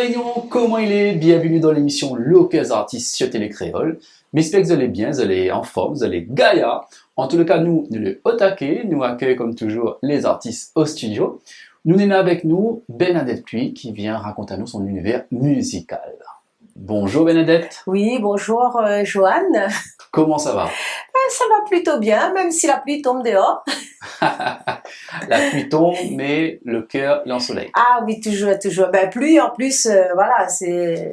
Mignon, comment il est? Bienvenue dans l'émission Locaux Artistes sur Télé Créole. J'espère que vous allez bien, vous allez en forme, vous allez gaïa. En tout cas, nous le Otake, nous accueillons comme toujours les artistes au studio. Nous sommes avec nous Bernadette Puy qui vient raconter à nous son univers musical. Bonjour Bernadette. Oui, bonjour Joanne. Comment ça va? Ça va plutôt bien, même si la pluie tombe dehors. La pluie tombe, mais le cœur l'ensoleille. Ah oui, toujours, toujours. Ben, pluie, en plus, voilà, c'est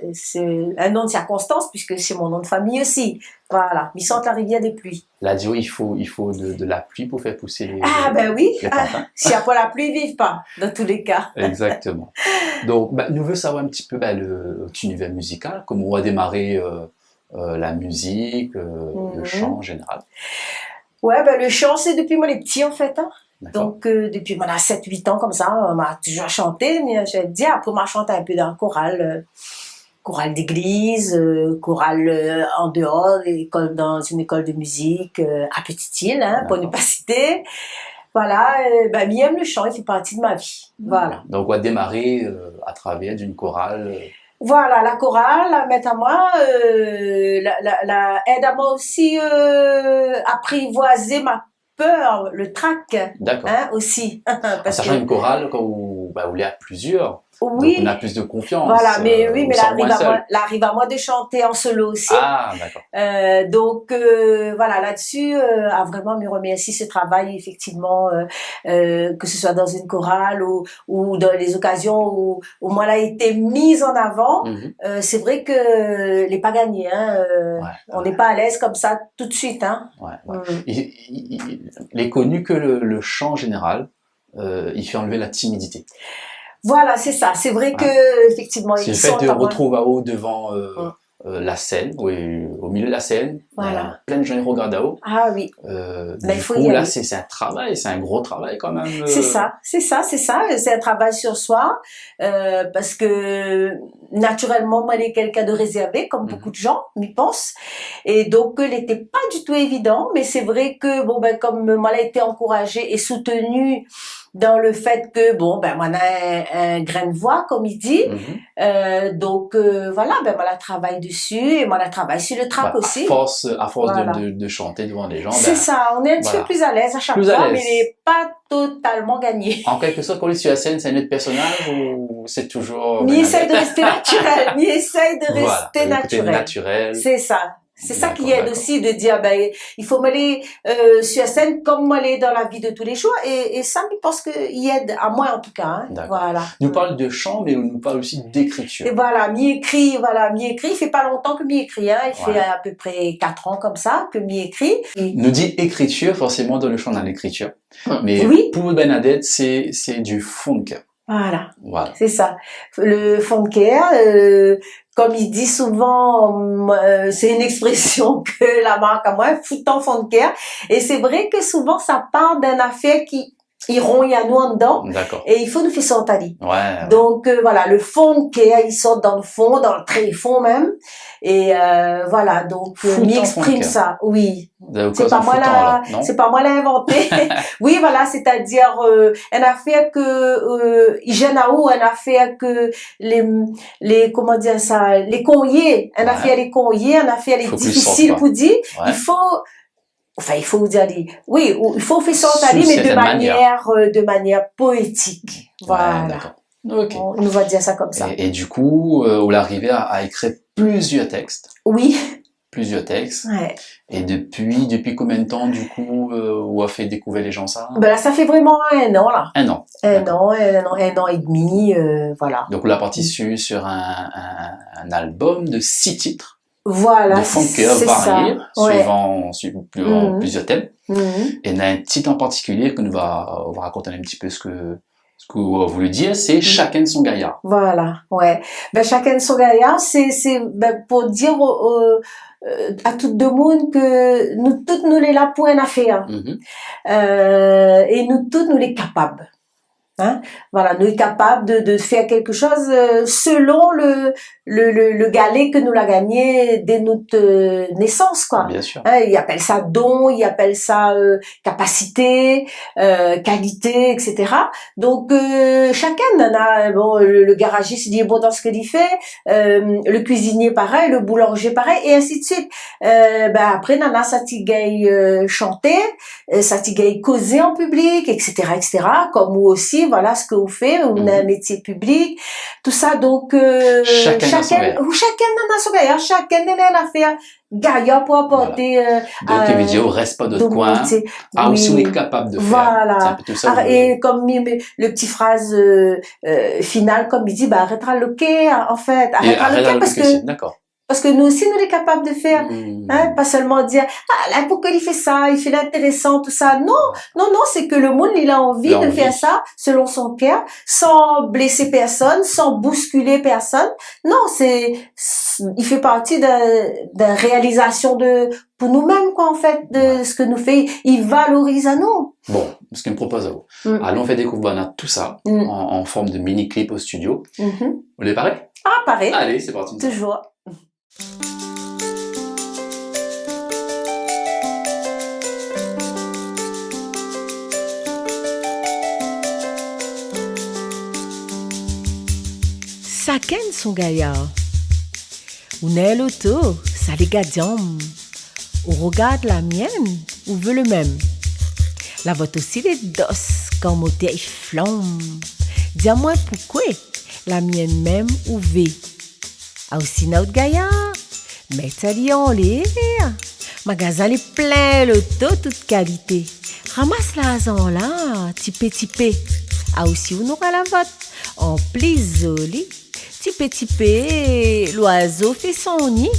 un nom de circonstance, puisque c'est mon nom de famille aussi. Voilà, Vicente la rivière des pluies. Là, il faut de la pluie pour faire pousser les ben oui, les plantes, hein. s'il n'y a pas la pluie, ils vivent pas, dans tous les cas. Exactement. Donc, nous voulons savoir un petit peu votre univers musical, comment on a démarré la musique, le chant en général. Ouais, ben le chant, c'est depuis moi les petits, en fait. Hein. D'accord. Donc, depuis mon 7-8 ans, comme ça, on m'a toujours chanté. Mais j'ai dit, après, on m'a chanté un peu dans le choral. Chorale d'église, chorale en dehors, dans une école de musique à Petite-Île, hein, pour ne pas citer. Voilà, ben, aime le chant, il fait partie de ma vie. Voilà. Donc, on a démarré à travers d'une chorale. Voilà, la chorale, la mettre à moi, la aide à moi aussi apprivoiser ma peur, le trac, D'accord. hein, aussi. Parce sachant une chorale où il y a plusieurs. Oui. Donc on a plus de confiance. Voilà, mais oui, mais l'arrive à moi de chanter en solo aussi. Ah, d'accord. Donc voilà, là-dessus, à vraiment me remercier ce travail effectivement, que ce soit dans une chorale ou dans les occasions où moi elle a été mise en avant. C'est vrai que n'est pas gagné, hein. On n'est pas à l'aise comme ça tout de suite, hein. Il est connu que le chant en général, il fait enlever la timidité. Voilà, c'est ça. C'est vrai que effectivement, c'est le fait de retrouver à haut devant la scène, oui, au milieu de la scène, voilà. Plein de gens regardent à haut. Ah oui. Du coup, là, c'est un travail, c'est un gros travail quand même. C'est ça. C'est un travail sur soi, parce que naturellement, moi, elle est quelqu'un de réservé, comme beaucoup de gens m'y pensent, et donc, elle n'était pas du tout évident, mais c'est vrai que bon ben comme moi, elle a été encouragée et soutenue dans le fait que bon ben moi un grain de voix comme il dit, donc voilà, ben moi la travaille dessus et moi la travaille sur le trac aussi. À force voilà. de chanter devant les gens, c'est ça, on est un petit peu plus à l'aise à chaque fois, mais il n'est pas totalement gagné. En quelque sorte, quand on est sur la scène, c'est un autre personnage ou c'est toujours mi essaye de rester naturel, mi essaye de rester naturel. C'est ça. C'est ça qui aide aussi de dire, ben, il faut m'aller sur la scène comme m'aller dans la vie de tous les jours. Et ça, je pense qu'il aide, à moi en tout cas. Hein. Voilà. Nous parle de chant, mais on nous parle aussi d'écriture. Et voilà, mi-écrit. Il fait pas longtemps que mi-écrit. Hein. Il fait à peu près 4 ans comme ça que mi-écrit. Nous dit écriture, forcément dans le chant, dans l'écriture. Mais pour Bernadette, c'est du fond de cœur. Voilà. C'est ça. Le fond de cœur, comme il dit souvent, c'est une expression que la marque à moi, foutant fond de cœur. Et c'est vrai que souvent, ça part d'une affaire qui rogne à nous en dedans. Et il faut nous faire sortir. Donc, voilà, le fond de cœur, il sort dans le fond, dans le très fond même. Et voilà, donc, il exprime ça. Oui. C'est pas moi l'a inventé. Oui, voilà, c'est-à-dire une affaire que il gêne à où, une affaire que les comment dire ça, les conliers, une affaire les conliers, une affaire les difficiles pour dire. Il faut dire, oui, il faut faire sortir, mais de manière poétique. Voilà. On nous va dire ça comme ça. Et du coup, on est arrivé à écrire plusieurs textes. Oui. Plusieurs textes. Et depuis combien de temps, du coup, on a fait découvrir les gens ça? Ben là, ça fait vraiment 1 an, là. 1 an. 1 an et demi, voilà. Donc, on l'a parti sur un album de 6 titres. Voilà, de fond de cœur variés, suivant plusieurs thèmes. Et il y a un titre en particulier que on va raconter un petit peu ce que vous voulez dire, c'est chacun de son gaillard. Voilà, ouais. Ben, chacun de son gaillard, c'est pour dire à tout le monde que nous toutes nous les là pour une affaire. Et nous toutes nous les capables. Hein? Voilà, nous sommes capables de faire quelque chose selon le galet que nous l'a gagné dès notre naissance, quoi. Bien sûr. Hein, ils appellent ça don, ils appellent ça capacité, qualité, etc. Donc chacun en a. Bon, le garagiste il est bon dans ce qu'il fait, le cuisinier pareil, le boulanger pareil, et ainsi de suite. Après, nana ça t'y chanter, ça t'y causer en public, etc., etc. Comme vous aussi. Voilà ce que vous faites, on a un métier public, tout ça, donc chacun en a son gaillard, chacun en a fait gaillard pour apporter donc il veut dire reste pas de coin, aussi on est capable de faire. Voilà. Tout ça, et comme le petit phrase finale, comme il dit, arrêtera le quai, en fait, arrêtera le quai, parce que nous aussi, nous sommes capables de faire, hein, pas seulement dire, là, pourquoi il fait ça, il fait l'intéressant, tout ça. Non, c'est que le monde, il a envie de faire ça, selon son cœur, sans blesser personne, sans bousculer personne. Non, il fait partie d'une réalisation pour nous-mêmes, quoi, en fait, de ce que nous fait. Il valorise à nous. Bon, ce qu'il me propose à vous. Allons faire découvrir tout ça, en forme de mini-clip au studio. Vous êtes pareil? Pareil. Allez, c'est parti. Toujours. Chacun son gaillard. On est l'auto, ça les gadium. On regarde la mienne, on veut le même. La vôtre aussi les dos, quand mon thé flamme. Dis-moi pourquoi la mienne même ou veut. Aussi notre gaillard, mettez-le en l'air. Magasin les plein l'auto, toute qualité. Ramasse la zan là, tipé. Aussi on aura la vôtre, en plus joli. Tipé, l'oiseau fait son nid.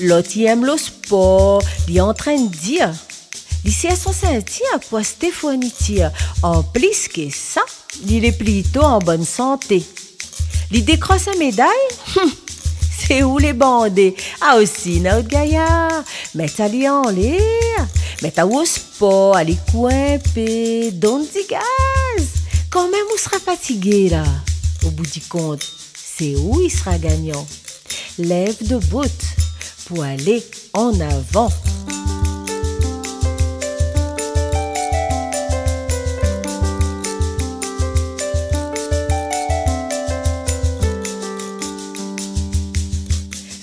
L'autre aime le sport, il est en train de dire. Lycée son sentir pour Stéphanie tire. En plus que ça, il est plutôt en bonne santé. Il décroche sa médaille? C'est où les bandés? Aussi, notre gaillard. Mettez-le en l'air. Mettez au sport, allez coimper, donne du gaz. Quand même, vous serez fatigué là. Au bout du compte, c'est où il sera gagnant. Lève debout pour aller en avant.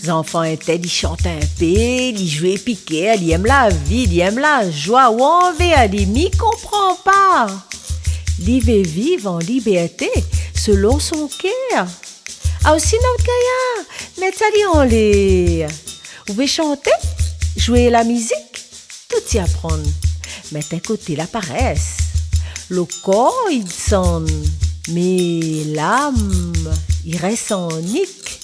Les enfants étaient, ils chantaient un peu, ils jouaient piqué, ils aiment la vie, ils aiment la joie, ou on veut, ils m'y comprend pas. Ils veulent vivre en liberté, selon son cœur. Aussi notre gaillard, mettez-le en l'air. Vous voulez chanter, jouer la musique, tout y apprendre. Mettez à côté la paresse. Le corps, il sonne, mais l'âme, il reste en nique.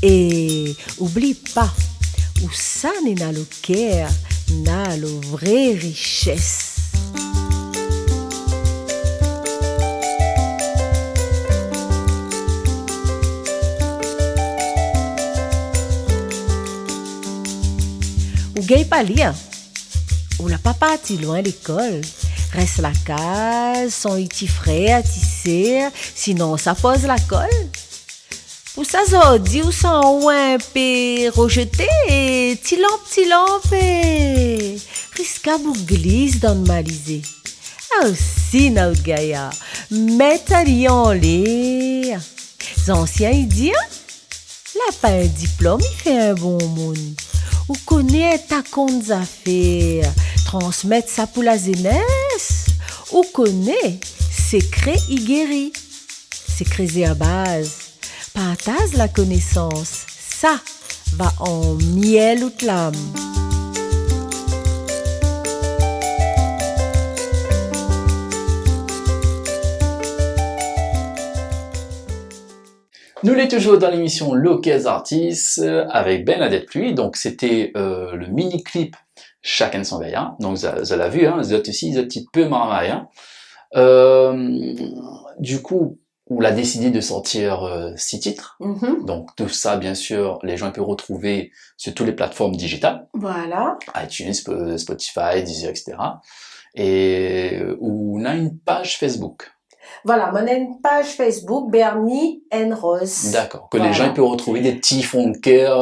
Et oublie pas, où ça n'est dans le cœur, n'a la vraie richesse. Ou gagne pas lire, ou la papa parti loin l'école, reste la case, son petit frère à tisser, sinon ça pose la colle. Ou ça dit ou ça ou un peu rejeté, petit lampe, risque à vous glisse dans le malisé. Aussi notre gaillard, mettez-le en l'air. Les anciens ils disent, là pas un diplôme, il fait un bon monde. Ou connaît ta compte affaires, transmettre ça pour la jeunesse. Ou connaît secret y guérit, secret à base. Partage la connaissance, ça va en miel ou l'âme. Nous l'êtes toujours dans l'émission Loquez Artistes avec Bernadette Pluie. Donc c'était le mini-clip Chacun son gaillard. Donc vous l'avez vu, hein, vous êtes ici, vous êtes un petit peu marmaille. Du coup, où elle a décidé de sortir 6 titres. Mhm. Donc tout ça, bien sûr, les gens peuvent retrouver sur toutes les plateformes digitales, Voilà. iTunes, Spotify, Deezer, etc. Et où on a une page Facebook. Voilà, on a une page Facebook, Bernie and Rose. D'accord. Que Voilà. les gens ils peuvent retrouver des petits fonds de cœur.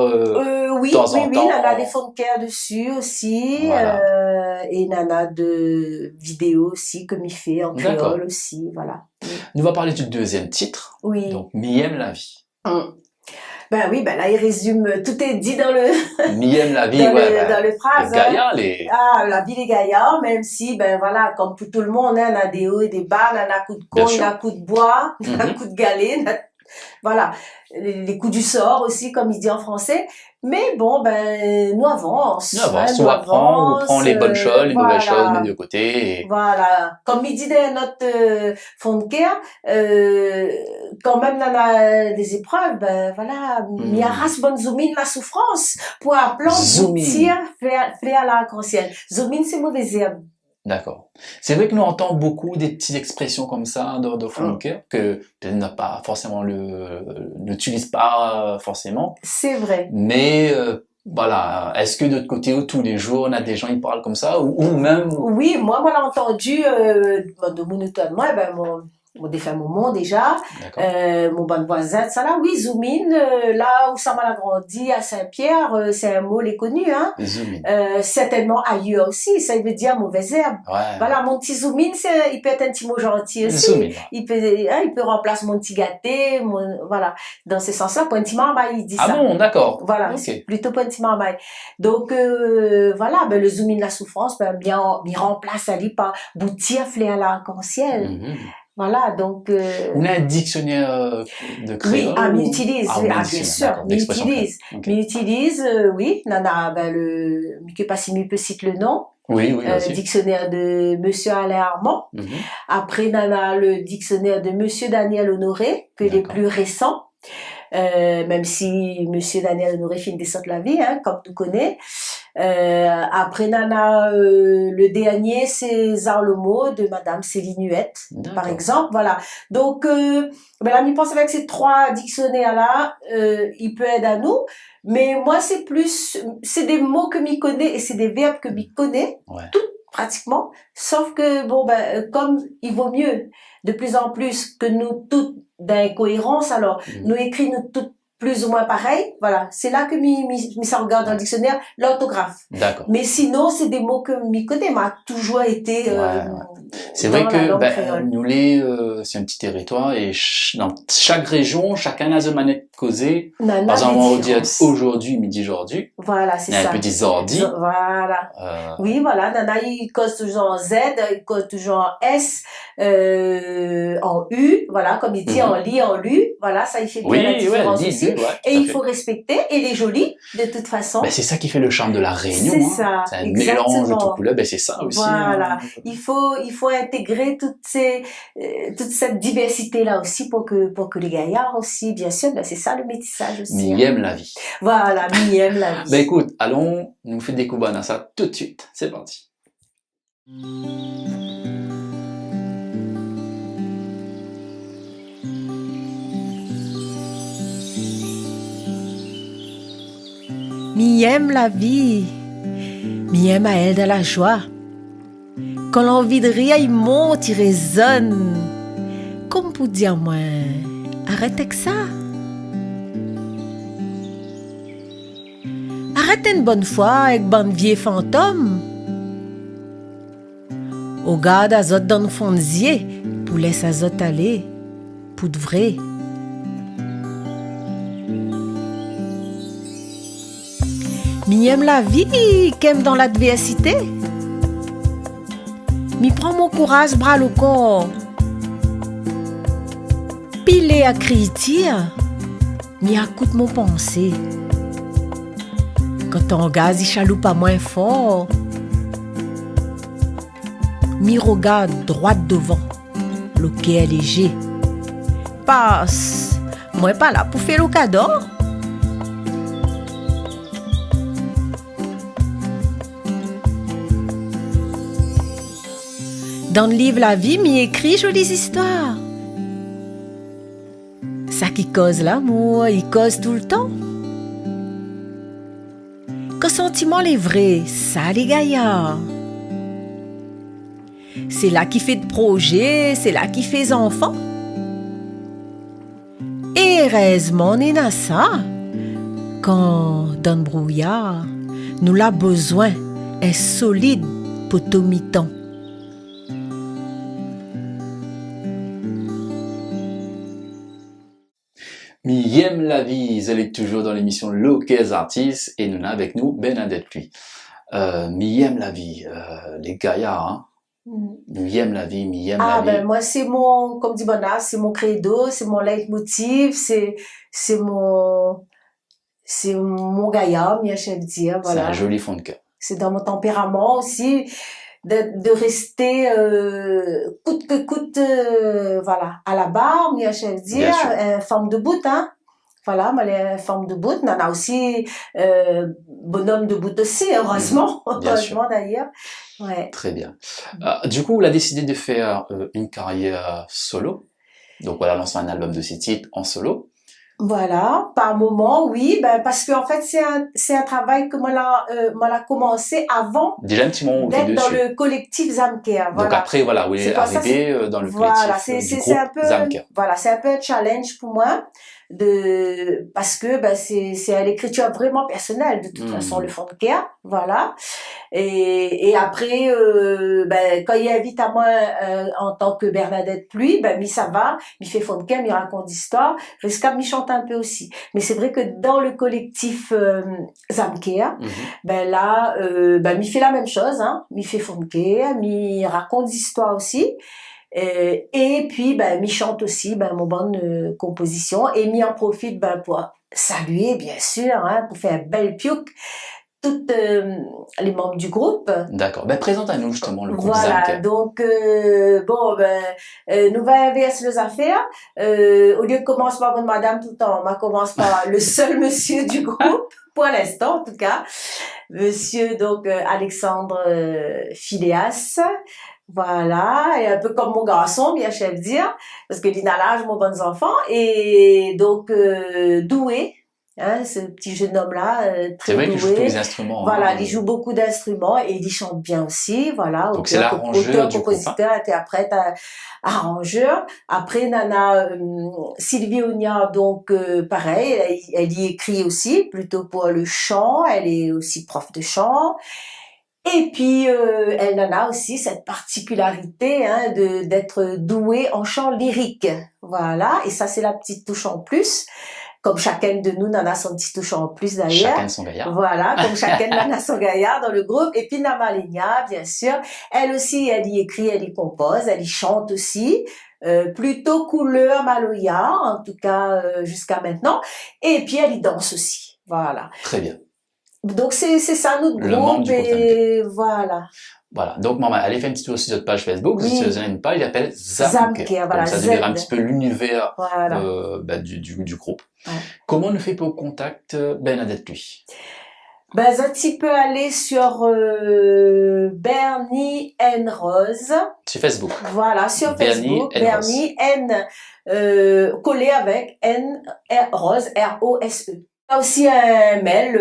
Oui, de temps en oui, temps. Nana a des fonds de care dessus aussi, Voilà. et Nana de vidéos aussi, comme il fait en D'accord. créole aussi, voilà. Nous va parler du deuxième titre. Oui. Donc, Miem la vie. Ben oui, ben là, il résume, tout est dit dans le, Miem la vie, dans ouais. le, dans le phrase. Les gaillards, les... Ah, la vie des gaillards, même si, ben voilà, comme pour tout le monde, hein, on a des hauts et des bas, on a un coup de Bien con, on sûr. a un coup de bois, on a un Mhm. coup de galet, voilà, les coups du sort aussi, comme il dit en français. Mais bon, ben, nous avance. Nous avance, hein, on nous apprend, on prend les bonnes choses, les mauvaises voilà. choses, met de côté. Et... Voilà, comme il dit dans notre fond de care, quand même dans des épreuves, ben voilà, il y a race bonne zoomine la souffrance pour appeler Zoomine. boutir, flé à l'arc-en-ciel. Zoomine, c'est mauvais herbe. D'accord. C'est vrai que nous entendons beaucoup des petites expressions comme ça de fond de cœur que peut-être n'a pas forcément n'utilise pas forcément. C'est vrai. Mais voilà, est-ce que de notre côté, tous les jours, on a des gens qui parlent comme ça ou même... Oui, moi, l'ai entendu de mon automne, moi, ben mon défunt moment déjà, D'accord. mon bon voisin, ça là, oui, Zoomine, là où ça m'a grandi à Saint-Pierre, c'est un mot les connu, hein. Zoomine. Certainement ailleurs aussi, ça veut dire mauvaise herbe. Ouais. Voilà, mon petit Zoomine, il peut être un petit mot gentil aussi. Zoomine. Il peut remplacer mon petit gâté, voilà. Dans ce sens-là, pour un petit marmaille, il dit Ah ça. bon, d'accord. Voilà, Ok. c'est plutôt pour un petit marmaille. Donc, voilà, ben, le Zoomine, la souffrance, ben, bien, il remplace Ali par boutir, fléa l'arc-en-ciel. Mhm. Voilà, donc... On a un dictionnaire de créole. Oui, on utilise, Ah, oui, on a un bien dictionnaire, sûr, d'accord, on d'expression utilise. créole. Ok. On utilise, oui, Nana, ben, que Passimi peut citer le nom, Oui, oui, aussi. dictionnaire de Monsieur Alain Armand. Mhm. Après, Nana, le dictionnaire de Monsieur Daniel Honoré, que les D'accord. plus récents. Même si Monsieur Daniel Honoré fait une descente la vie, hein, comme tu connais. Après, Nana, le dernier, c'est Zarlomo de Madame Céline Huette, par D'accord. exemple. Voilà. Donc, ben là, je pense avec ces 3 dictionnaires-là, il peut aider à nous. Mais moi, c'est des mots que m'y connais et c'est des verbes que m'y connais. Ouais. Tout, pratiquement. Sauf que, bon, ben, comme il vaut mieux de plus en plus que nous toutes d'incohérence, alors, nous écrivons nous toutes plus ou moins pareil, voilà. C'est là que ça regarde dans le dictionnaire, l'orthographe. D'accord. Mais sinon, c'est des mots que m'y connais, m'a toujours été, C'est dans vrai la que langue ben, créole. nous c'est un petit territoire et dans chaque région, chacun a sa manière de causer. Nana, Par exemple, des on dit différences. aujourd'hui, midi aujourd'hui. Voilà, c'est Il y a ça. un petit zordi. Voilà. Oui, voilà, Nana, il cause toujours en Z, il cause toujours en S, en U, voilà, comme il dit, en li, en lu, voilà, ça, il fait bien Oui, la différence ouais, aussi. ouais, tout Et à il fait. faut respecter, et les jolis, de toute façon. Ben, c'est ça qui fait le charme de la Réunion. C'est hein. ça, C'est un exactement. mélange de tout couleur. Ben, c'est ça aussi. Voilà. hein. Il faut intégrer toute cette diversité-là aussi pour que les gaillards aussi, bien sûr, ben c'est ça le métissage aussi. Mais hein. il aime la vie. Voilà, mi aime la vie. Ben, écoute, allons nous faire découvrir ça tout de suite. C'est parti. Mi aime la vie, mi aime à elle de la joie. Quand l'envie de rire, il monte, il résonne. Comme pour dire, moi, arrête avec ça. Arrête une bonne fois avec bonne vieille fantôme. Au garde azot dans le fond de zier, pour laisser azot aller, pour de vrai. Mi aime la vie, qu'aime dans l'adversité. Mi prend mon courage bras le corps. Pilé à crier, mi écoute mon pensée. Quand ton gaz il chaloupe pas moins fort, mi regarde droit devant, le quai est léger. Passe, moi pas là pour faire le cadeau. Dans le livre La vie, m'y écrit jolies histoires. Ça qui cause l'amour, il cause tout le temps. Que sentiment les vrais, ça les gaillards. C'est là qui fait de projets, c'est là qui fait enfants. Et heureusement, on a ça. Quand dans le brouillard, nous l'a besoin est solide pour tout mi-temps. Mi aime la vie, elle est toujours dans l'émission Loquez Artistes et nous avons avec nous Bernadette Pluy. Mi aime la vie, les gaillards, hein. Mi aime la vie, mi aime la vie. Ben moi c'est mon, comme dit Bona, c'est mon credo, c'est mon leitmotiv, c'est mon gaillard, mi chef dire, voilà. C'est un joli fond de cœur. C'est dans mon tempérament aussi de rester coûte que coûte, voilà, à la barre, mi chef dire, forme de bout, hein. Voilà, moi, les formes de bout, on a aussi bonhomme de bout aussi, heureusement, heureusement d'ailleurs. Ouais. Très bien. Du coup, on a décidé de faire une carrière solo. Donc, voilà, lancer un album de 6 titres en solo. Voilà, par moment, oui, ben parce que en fait c'est un travail que moi l'a commencé avant. Déjà un petit moment d'être dans le collectif Zamker. Voilà. Donc après voilà, vous êtes arrivé dans le collectif du groupe Zamker. Voilà, c'est un peu un challenge pour moi parce que ben c'est l'écriture vraiment personnelle de toute façon le Fonker, voilà. Et après ben quand il invite à moi en tant que Bernadette Pluy, ben mi ça va, mi fait Fonker, mi raconte d'histoire, jusqu'à mi chante un peu aussi. Mais c'est vrai que dans le collectif Zamker, ben là ben mi fait la même chose, hein, mi fait Fonker, mi raconte d'histoire aussi. Et puis ben mi chante aussi ben mon bonne composition et mi en profite ben pour saluer bien sûr, hein, pour faire un bel piouk toutes les membres du groupe. D'accord. Ben présente à nous justement le groupe voilà, Zamker. donc bon ben nous va inverser les affaires. Au lieu de commencer par une madame tout le temps, on commence par le seul monsieur du groupe. Pour l'instant, en tout cas, monsieur donc Alexandre Phileas. Voilà, et un peu comme mon garçon, bien chef dire, parce que il a l'âge, mon bon enfant, et donc doué, hein, ce petit jeune homme-là, très doué. C'est vrai qu'il joue tous les instruments. Voilà, hein, il joue beaucoup d'instruments et il chante bien aussi, voilà. Donc c'est l'arrangeur du compositeur, interprète, arrangeur. Après, Nana Sylvie Onia, donc pareil, elle y écrit aussi, plutôt pour le chant, elle est aussi prof de chant. Et puis, elle en a aussi cette particularité hein, d'être douée en chant lyrique. Voilà, et ça c'est la petite touche en plus. Comme chacun de nous en a son petit touche en plus d'ailleurs. Chacun son gaillard. Voilà, comme chacun en a son gaillard dans le groupe. Et puis Namalenia, bien sûr, elle aussi, elle y écrit, elle y compose, elle y chante aussi. Plutôt couleur maloya, en tout cas jusqu'à maintenant. Et puis elle y danse aussi. Voilà. Très bien. Donc c'est ça notre groupe et voilà. Voilà. Donc maman, allez faire un petit tour sur notre page Facebook. Oui. Si vous avez une page, il appelle Zamker. Voilà. Comme ça, vous verrez un petit peu l'univers voilà. Du groupe. Ouais. Comment on fait pour contact Bernadette Pluy? Ben, tu peux aller sur Bernie N Rose. Sur Facebook. Voilà, sur Facebook. Bernie N collé avec N Rose R-O-S-E. Aussi un mail,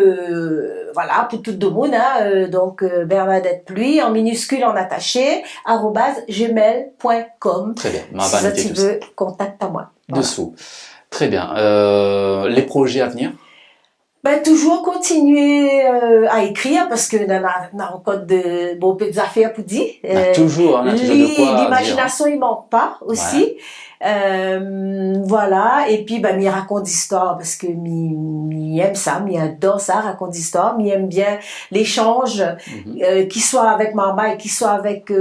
voilà, pour tout le monde, hein, donc Bernadette Pluy, en minuscule, en attaché, @gmail.com. Très bien. Si tu veux, contacte à moi. Voilà. Dessous. Très bien. Les projets à venir? Ben, toujours continuer à écrire parce que on a encore de bon peu d'affaires pour dire. Toujours, on a toujours de quoi l'imagination il manque pas aussi. Ouais. Voilà, et puis ben m'y raconte d'histoire parce que m'y aime ça, m'y adore ça, raconte d'histoire, m'y aime bien l'échange qui soit avec maman et qui soit avec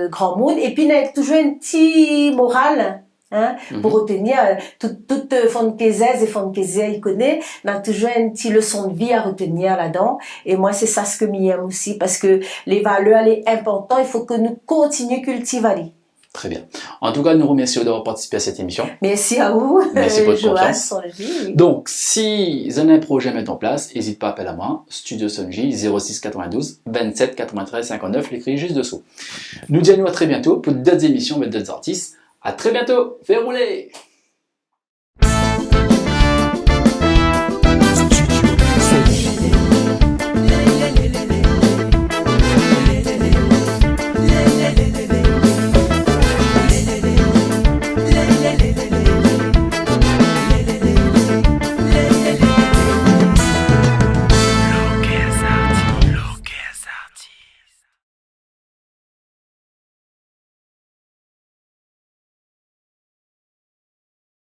grand monde et puis il y a toujours un petit moral. Hein, pour retenir toute Fonkezaise et Fonkezia il connaît, on a toujours une petite leçon de vie à retenir là-dedans et moi c'est ça ce que m'y aime aussi parce que les valeurs elle est important, il faut que nous continuions à cultiver. Très bien. En tout cas, nous remercions d'avoir participé à cette émission. Merci à vous. Merci pour votre confiance. Oui. Donc, si vous avez un projet à mettre en place, n'hésitez pas à appeler à moi, Studio Sonji 06 92 27 93 59, l'écrit juste dessous. Nous disons à très bientôt pour d'autres émissions avec d'autres artistes. À très bientôt, fais rouler!